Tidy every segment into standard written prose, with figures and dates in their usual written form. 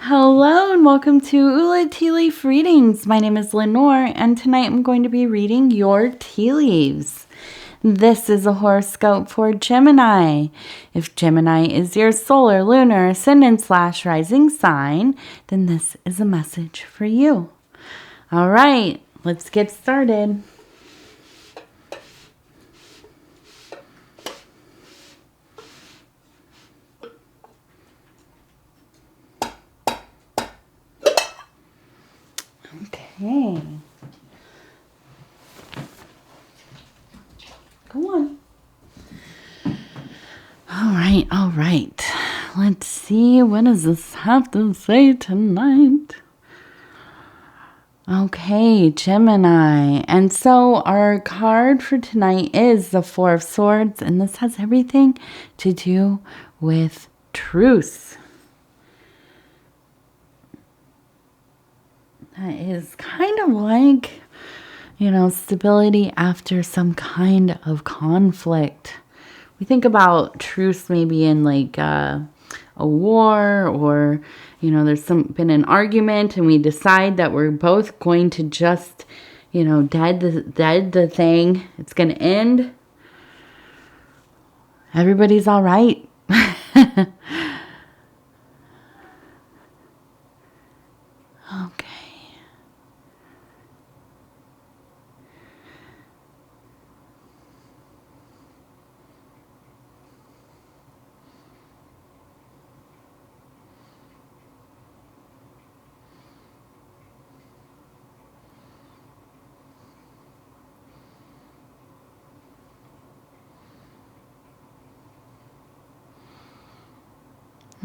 Hello and welcome to Ula Tea Leaf Readings. My name is Lenor and tonight I'm going to be reading your tea leaves. This is a horoscope for Gemini. If Gemini is your solar, lunar, ascendant / rising sign, then this is a message for you. All right, let's get started. Okay. Go on. All right. Let's see, what does this have to say tonight? Okay, Gemini. And so our card for tonight is the Four of Swords, and this has everything to do with truce. That is kind of like, stability after some kind of conflict. We think about truce maybe in like a war, or, there's been an argument and we decide that we're both going to just, dead the thing. It's going to end. Everybody's all right. Okay.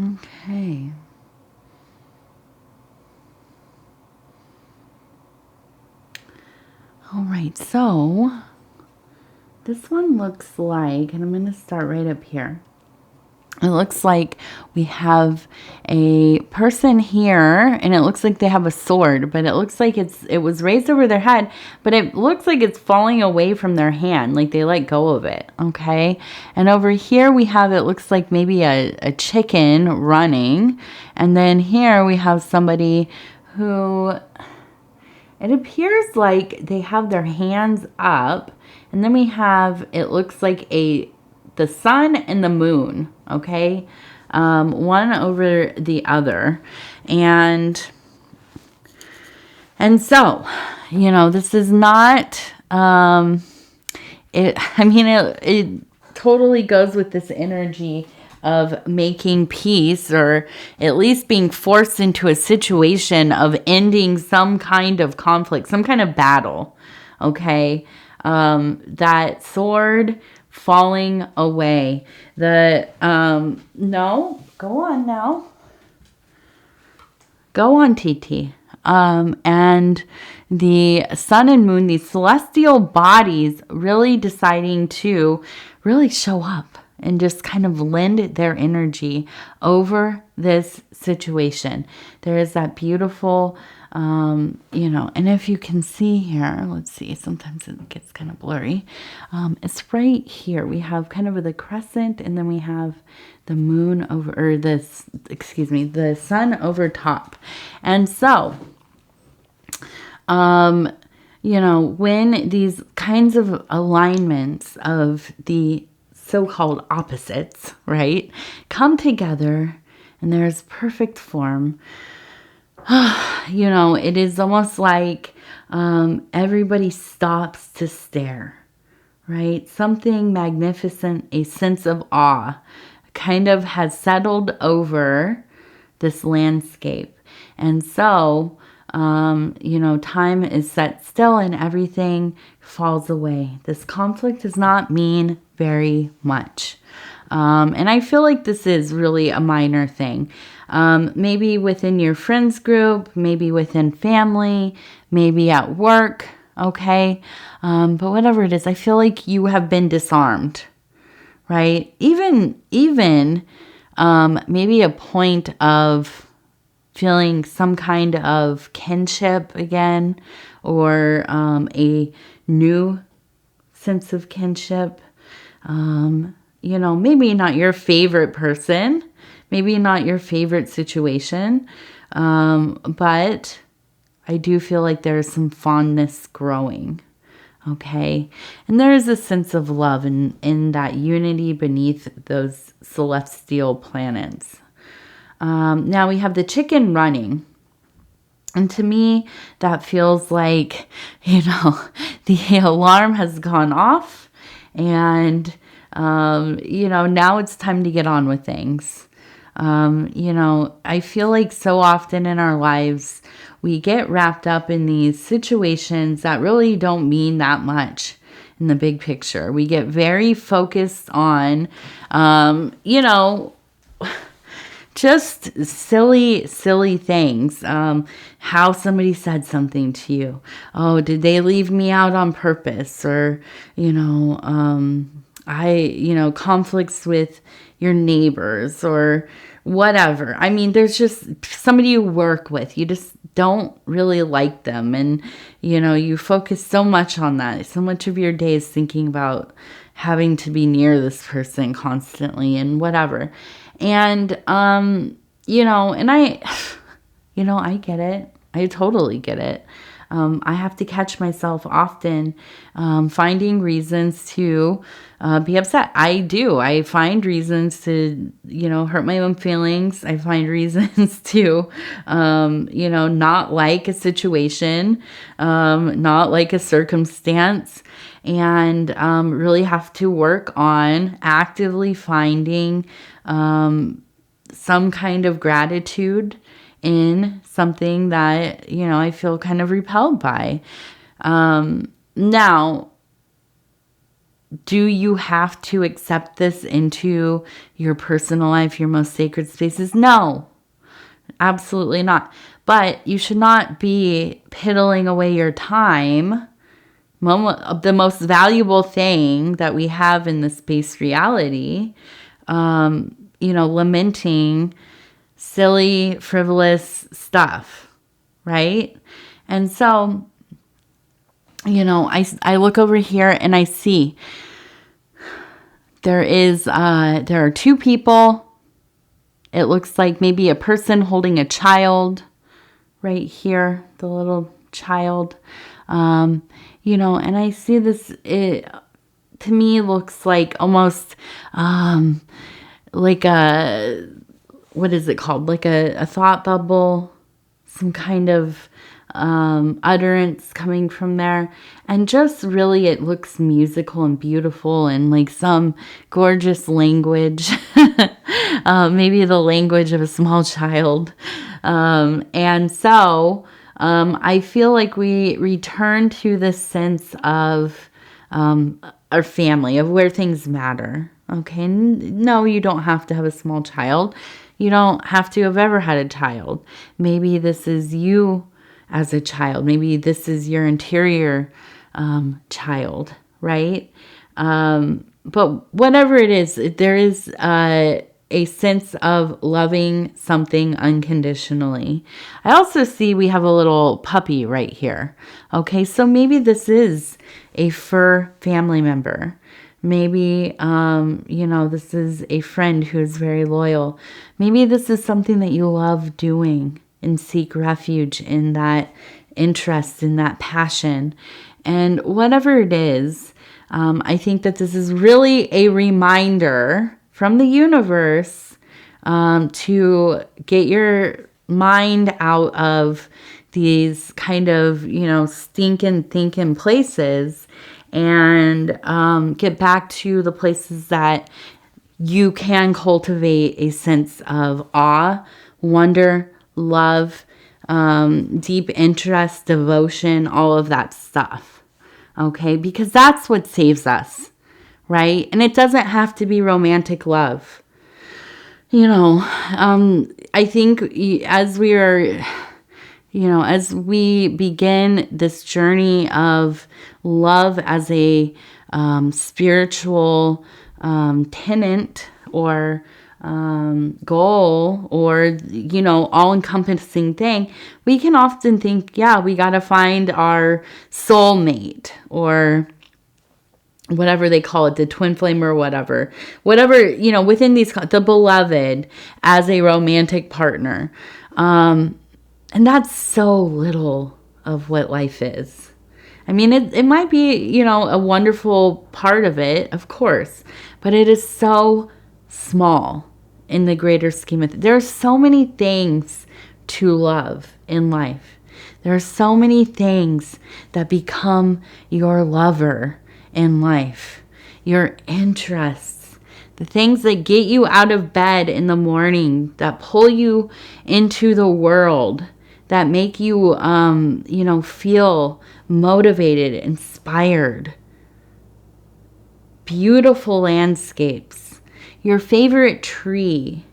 Okay. All right, so this one looks like, and I'm going to start right up here. It looks like we have a person here, and it looks like they have a sword, but it looks like it was raised over their head, but it looks like it's falling away from their hand, like they let go of it, okay? And over here we have, it looks like maybe a chicken running, and then here we have somebody who, it appears like they have their hands up, and then we have, it looks like the sun and the moon, okay? One over the other. And so, this is not, it totally goes with this energy of making peace, or at least being forced into a situation of ending some kind of conflict, some kind of battle, okay? That sword falling away. No, go on now. Go on, TT. And the sun and moon, these celestial bodies really deciding to really show up and just kind of lend their energy over this situation. There is that beautiful, and if you can see here, let's see, sometimes it gets kind of blurry. It's right here. We have kind of the crescent, and then we have the moon over, or the sun over top. And so, when these kinds of alignments of the so-called opposites, right, come together and there's perfect form, it is almost like everybody stops to stare, right? Something magnificent, a sense of awe kind of has settled over this landscape. And so, time is set still and everything falls away. This conflict does not mean very much. And I feel like this is really a minor thing. Maybe within your friends group, maybe within family, maybe at work, okay? But whatever it is, I feel like you have been disarmed, right? Even maybe a point of feeling some kind of kinship again, or a new sense of kinship. Maybe not your favorite person, Maybe not your favorite situation, but I do feel like there's some fondness growing. Okay. And there is a sense of love in that unity beneath those celestial planets. Now we have the chicken running. And to me, that feels like, the alarm has gone off and, now it's time to get on with things. I feel like so often in our lives, we get wrapped up in these situations that really don't mean that much in the big picture. We get very focused on, just silly things. How somebody said something to you. Oh, did they leave me out on purpose? Or, conflicts with your neighbors or whatever. I mean, there's just somebody you work with. You just don't really like them. And, you focus so much on that. So much of your day is thinking about having to be near this person constantly and whatever. And, and I get it. I totally get it. I have to catch myself often finding reasons to be upset. I do. I find reasons to, hurt my own feelings. I find reasons to, not like a situation, not like a circumstance, and really have to work on actively finding some kind of gratitude in something that, I feel kind of repelled by. Now, do you have to accept this into your personal life, your most sacred spaces? No, absolutely not. But you should not be piddling away your time. The most valuable thing that we have in this space reality, lamenting silly, frivolous stuff, right? And so, I look over here and I see there are two people. It looks like maybe a person holding a child right here, the little child, and I see this, it to me looks like almost, like what is it called? Like a thought bubble, some kind of utterance coming from there. And just really, it looks musical and beautiful and like some gorgeous language, maybe the language of a small child. And so I feel like we return to this sense of our family, of where things matter. Okay, no, you don't have to have a small child. You don't have to have ever had a child. Maybe this is you as a child. Maybe this is your interior child, right? But whatever it is, there is a sense of loving something unconditionally. I also see we have a little puppy right here. Okay, so maybe this is a fur family member. Maybe, this is a friend who is very loyal. Maybe this is something that you love doing and seek refuge in that interest, in that passion. And whatever it is, I think that this is really a reminder from the universe to get your mind out of these kind of, stinking thinking places and get back to the places that you can cultivate a sense of awe, wonder, love, deep interest, devotion, all of that stuff. Okay, because that's what saves us, right? And it doesn't have to be romantic love. I think as we are, as we begin this journey of love as a spiritual tenant or goal or, all-encompassing thing, we can often think, we got to find our soulmate or, whatever they call it, the twin flame or whatever, within these, the beloved as a romantic partner. And that's so little of what life is. I mean, it might be, a wonderful part of it, of course, but it is so small in the greater scheme of things. There are so many things to love in life. There are so many things that become your lover in life. Your interests, the things that get you out of bed in the morning, that pull you into the world, that make you, feel motivated, inspired. Beautiful landscapes, your favorite tree,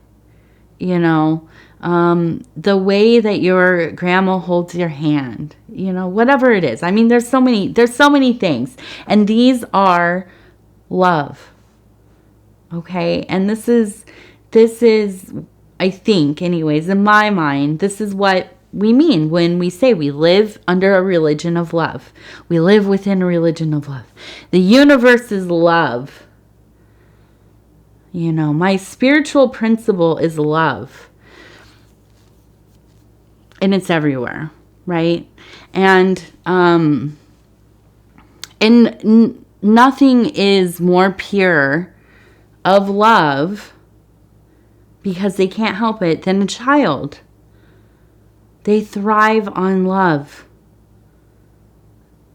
the way that your grandma holds your hand, whatever it is. I mean, there's so many things, and these are love. Okay. And this is, I think anyways, in my mind, this is what we mean when we say we live under a religion of love. We live within a religion of love. The universe is love. My spiritual principle is love. And it's everywhere, right? And nothing is more pure of love, because they can't help it, than a child. They thrive on love.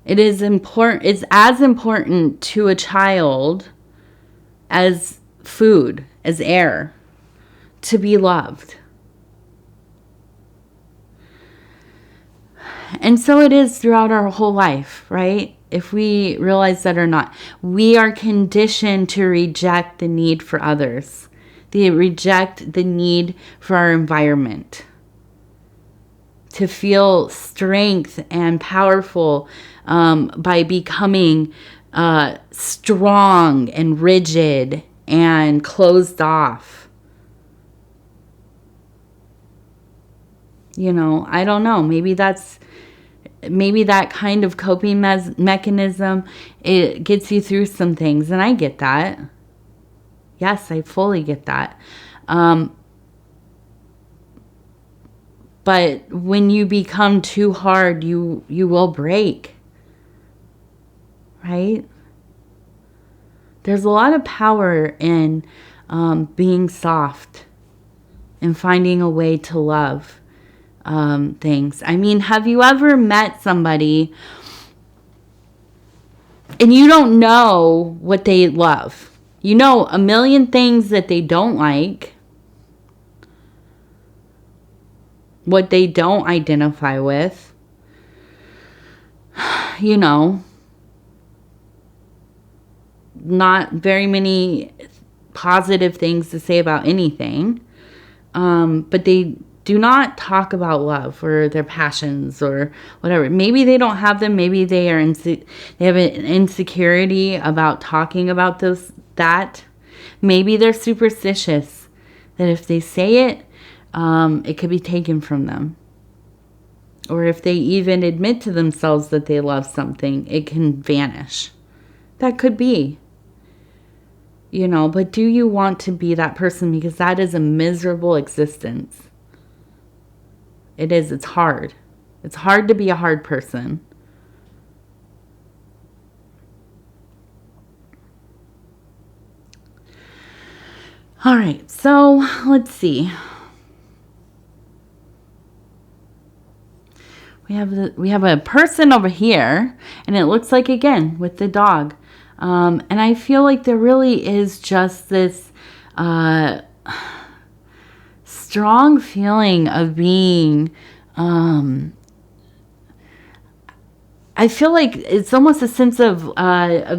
It is important. It's as important to a child as food, as air, to be loved. And so it is throughout our whole life, right? If we realize that or not, we are conditioned to reject the need for others. They reject the need for our environment. To feel strength and powerful by becoming strong and rigid and closed off. I don't know. Maybe that kind of coping mechanism, it gets you through some things. And I get that. Yes, I fully get that. But when you become too hard, you will break. Right? There's a lot of power in being soft and finding a way to love things. I mean, have you ever met somebody and you don't know what they love? You know a million things that they don't like, what they don't identify with, not very many positive things to say about anything, but they do not talk about love or their passions or whatever. Maybe they don't have them. Maybe they have an insecurity about talking about that. Maybe they're superstitious, that if they say it, it could be taken from them. Or if they even admit to themselves that they love something, it can vanish. That could be. But do you want to be that person? Because that is a miserable existence. It is. It's hard. It's hard to be a hard person. All right. So let's see. We have a person over here, and it looks like, again, with the dog. And I feel like there really is just this strong feeling of being, I feel like it's almost a sense of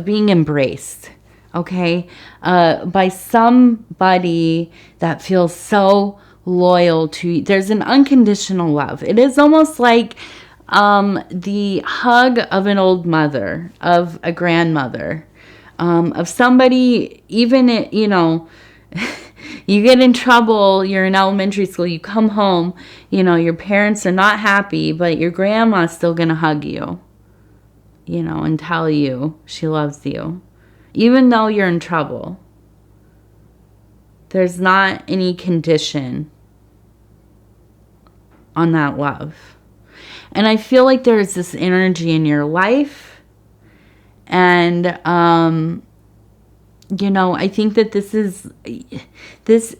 being embraced, okay, by somebody that feels so loyal to you. There's an unconditional love. It is almost like the hug of an old mother, of a grandmother, of somebody, even, you get in trouble, you're in elementary school, you come home, your parents are not happy, but your grandma's still going to hug you, and tell you she loves you. Even though you're in trouble, there's not any condition on that love. And I feel like there's this energy in your life. And, you know, I think that this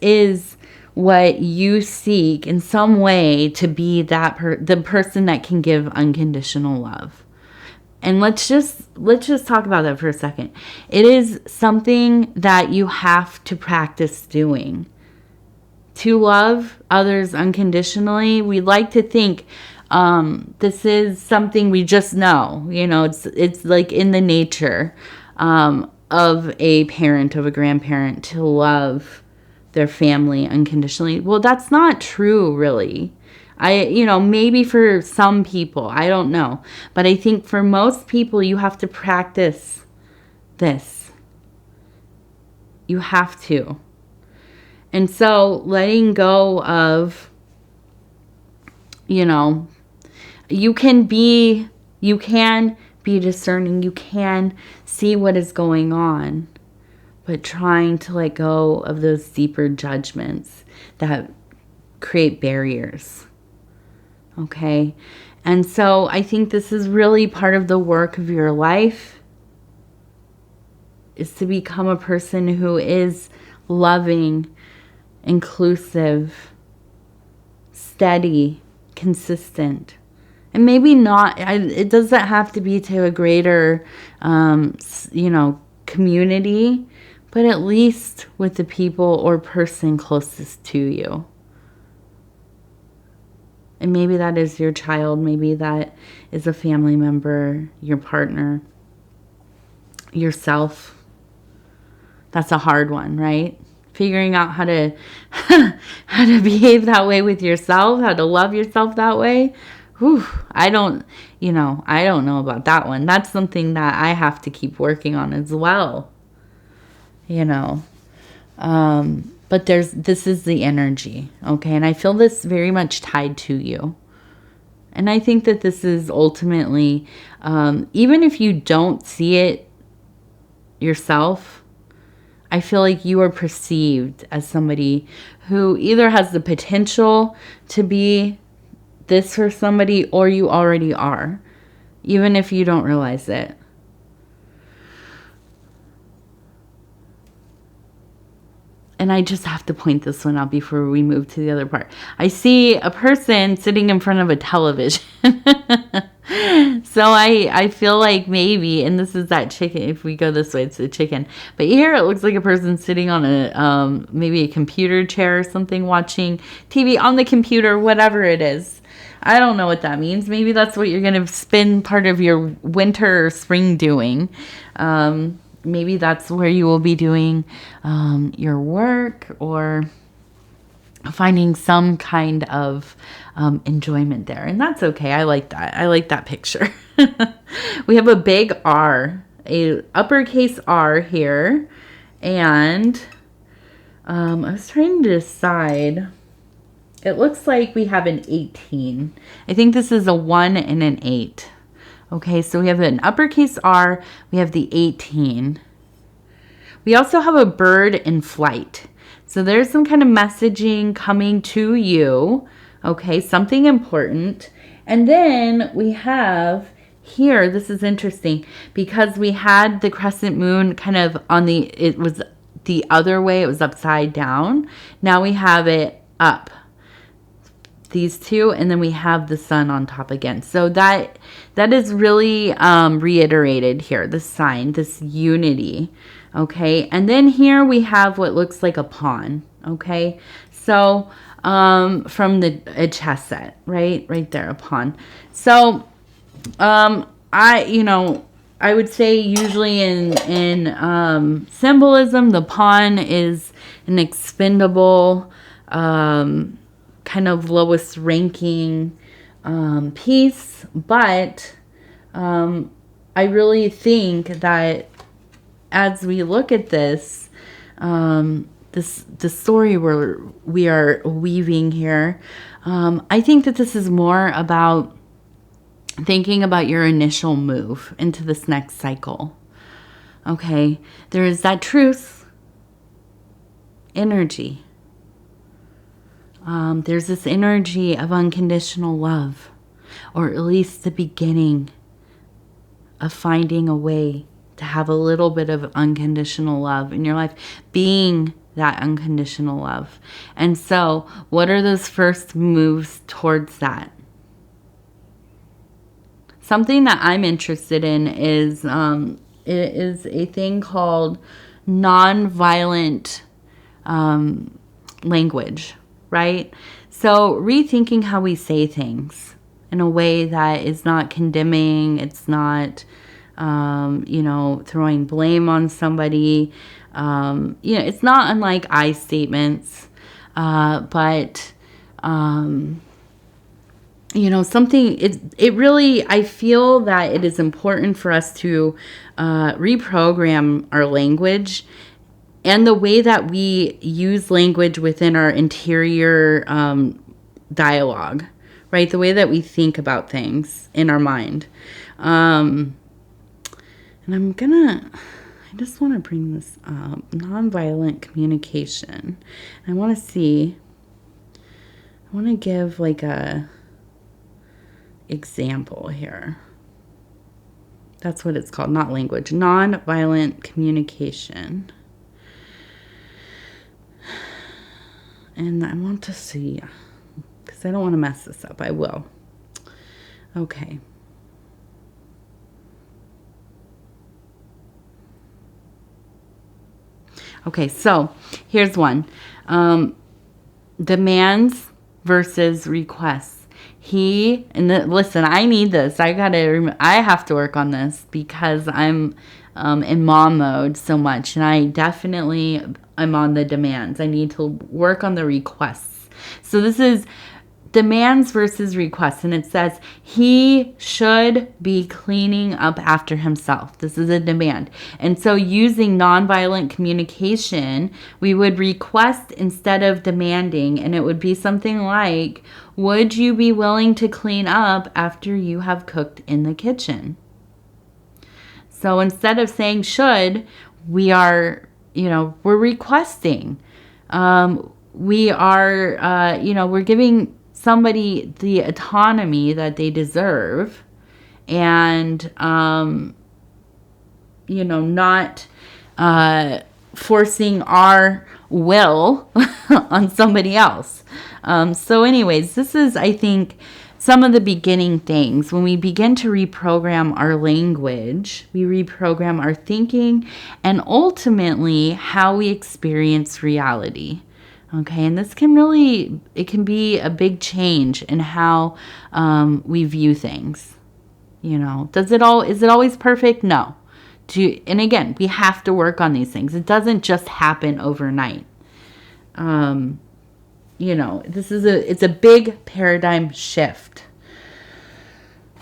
is what you seek in some way to be that the person that can give unconditional love. And let's just talk about that for a second. It is something that you have to practice doing. To love others unconditionally, we like to think this is something we just know. You know, it's like in the nature of a parent, of a grandparent, to love their family unconditionally. Well, that's not true, really. You know, maybe for some people, I don't know. But I think for most people, you have to practice this. You have to. And so letting go of, you know, you can be discerning. You can see what is going on. But trying to let go of those deeper judgments that create barriers. Okay? And so I think this is really part of the work of your life, is to become a person who is loving, inclusive, steady, consistent. And maybe not, it doesn't have to be to a greater, you know, community, but at least with the people or person closest to you. And maybe that is your child. Maybe that is a family member, your partner, yourself. That's a hard one, right? Figuring out how to behave that way with yourself, how to love yourself that way. Whew, I don't know about that one. That's something that I have to keep working on as well. You know, but this is the energy, okay? And I feel this very much tied to you. And I think that this is ultimately, even if you don't see it yourself, I feel like you are perceived as somebody who either has the potential to be this for somebody, or you already are, even if you don't realize it. And I just have to point this one out before we move to the other part. I see a person sitting in front of a television. So I feel like maybe, and this is that chicken, if we go this way, it's a chicken. But here it looks like a person sitting on a maybe a computer chair or something, watching TV on the computer, whatever it is. I don't know what that means. Maybe that's what you're going to spend part of your winter or spring doing. Maybe that's where you will be doing your work, or finding some kind of enjoyment there. And that's okay. I like that. I like that picture. We have a big R, a uppercase R here. And I was trying to decide. It looks like we have an 18. I think this is a 1 and an 8. Okay, so we have an uppercase R. We have the 18. We also have a bird in flight. So there's some kind of messaging coming to you. Okay, something important. And then we have here, this is interesting, because we had the crescent moon kind of on it was the other way. It was upside down. Now we have it up. These two, and then we have the sun on top again. So that is really reiterated here, this sign, this unity. Okay, and then here we have what looks like a pawn. Okay, so from a chess set, right there, a pawn. So I would say usually in symbolism, the pawn is an expendable, kind of lowest ranking piece, but I really think that as we look at this, the story we are weaving here, I think that this is more about thinking about your initial move into this next cycle. Okay, there is that truth energy. There's this energy of unconditional love, or at least the beginning of finding a way to have a little bit of unconditional love in your life, being that unconditional love. And so, what are those first moves towards that? Something that I'm interested in is it is a thing called nonviolent language, right? So rethinking how we say things in a way that is not condemning, it's not, throwing blame on somebody. It's not unlike I statements, but something, it really, I feel that it is important for us to reprogram our language and the way that we use language within our interior dialogue, right? The way that we think about things in our mind. And I just want to bring this up. Nonviolent communication. I want to give like a example here. That's what it's called, not language. Nonviolent communication. And I want to see, because I don't want to mess this up. I will. Okay. Okay, so here's one. Demands versus requests. Listen, I need this. I have to work on this because I'm in mom mode so much, and I definitely I'm on the demands. I need to work on the requests. So this is demands versus requests, and it says he should be cleaning up after himself. This is a demand. And so using nonviolent communication, we would request instead of demanding, and it would be something like, would you be willing to clean up after you have cooked in the kitchen? So instead of saying should, we are, we're requesting. We are, we're giving somebody the autonomy that they deserve, and not forcing our will on somebody else. So anyways, this is, I think, some of the beginning things. When we begin to reprogram our language, we reprogram our thinking and ultimately how we experience reality. Okay, and this can be a big change in how we view things. Is it always perfect? No. And again, we have to work on these things. It doesn't just happen overnight. It's a big paradigm shift.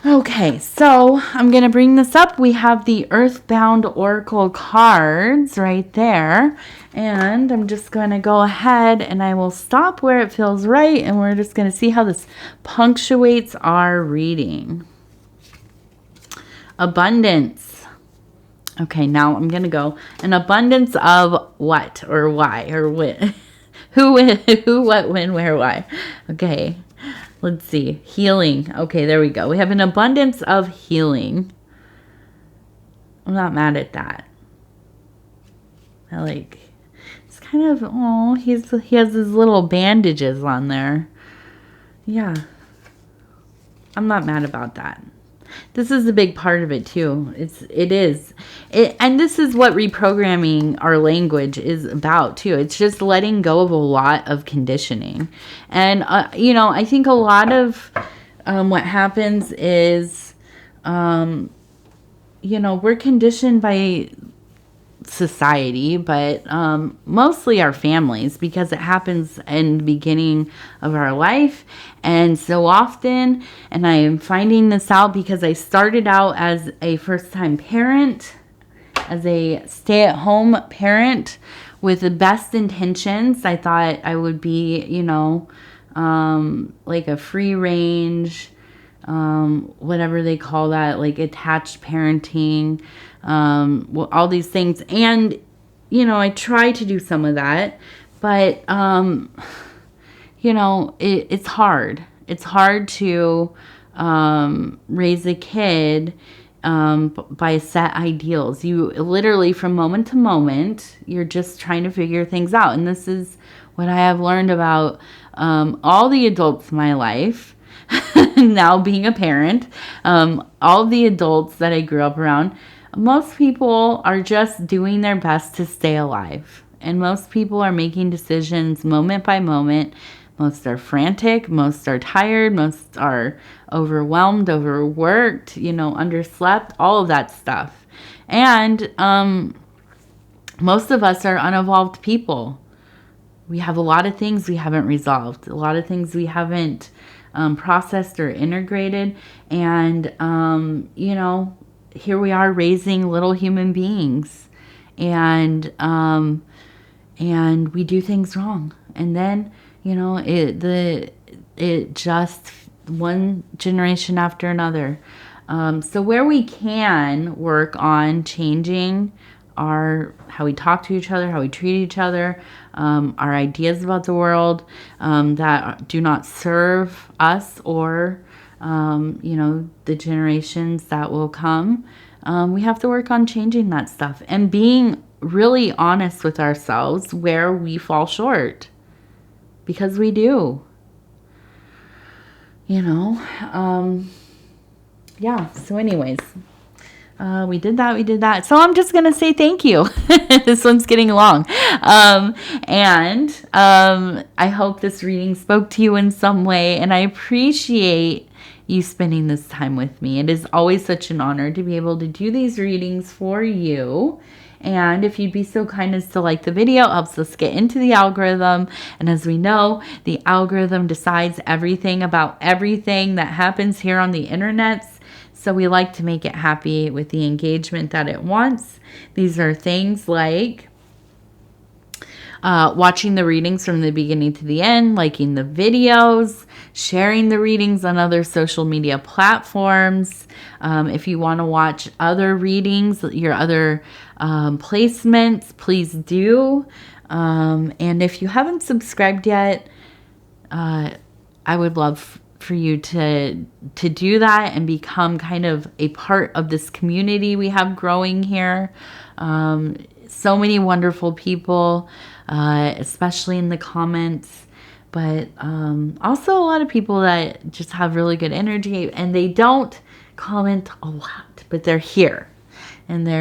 Okay, so I'm going to bring this up. We have the Earthbound Oracle cards right there. And I'm just going to go ahead and I will stop where it feels right. And we're just going to see how this punctuates our reading. Abundance. Okay, now I'm going to go. An abundance of what or why or what? Who, what, when, where, why. Okay. Let's see. Healing. Okay, there we go. We have an abundance of healing. I'm not mad at that. It's kind of, he has his little bandages on there. Yeah. I'm not mad about that. This is a big part of it too. And this is what reprogramming our language is about too. It's just letting go of a lot of conditioning. And, I think a lot of what happens is, we're conditioned by society, but mostly our families, because it happens in the beginning of our life. And so often, and I am finding this out because I started out as a first-time parent, as a stay-at-home parent with the best intentions. I thought I would be, like a free-range whatever they call that, like attached parenting, well, all these things. And, you know, I try to do some of that, but, you know, it's hard. It's hard to raise a kid by set ideals. You literally, from moment to moment, you're just trying to figure things out. And this is what I have learned about all the adults in my life, now being a parent, all the adults that I grew up around. Most people are just doing their best to stay alive. And most people are making decisions moment by moment. Most are frantic, most are tired, most are overwhelmed, overworked, you know, underslept, all of that stuff. And most of us are unevolved people. We have a lot of things we haven't resolved, a lot of things we haven't processed or integrated. And, you know, here we are raising little human beings. And we do things wrong. And then, you know, it just one generation after another. So where we can work on changing how we talk to each other, how we treat each other, our ideas about the world that do not serve us or, you know, the generations that will come, we have to work on changing that stuff and being really honest with ourselves where we fall short. Because we do, you know, yeah. So anyways, we did that. So I'm just going to say thank you. This one's getting long. And I hope this reading spoke to you in some way. And I appreciate you spending this time with me. It is always such an honor to be able to do these readings for you. And if you'd be so kind as to like the video, it helps us get into the algorithm. And as we know, the algorithm decides everything about everything that happens here on the internet. So we like to make it happy with the engagement that it wants. These are things like watching the readings from the beginning to the end, liking the videos, sharing the readings on other social media platforms. If you want to watch other readings, your other placements, please do. And if you haven't subscribed yet, I would love for you to do that and become kind of a part of this community we have growing here. So many wonderful people, especially in the comments, but also a lot of people that just have really good energy, and they don't comment a lot, but they're here. And they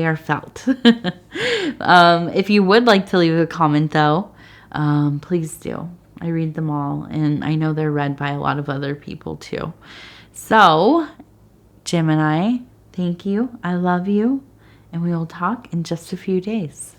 are felt. If you would like to leave a comment, though, please do. I read them all, and I know they're read by a lot of other people too. So, Gemini, thank you. I love you, and we will talk in just a few days.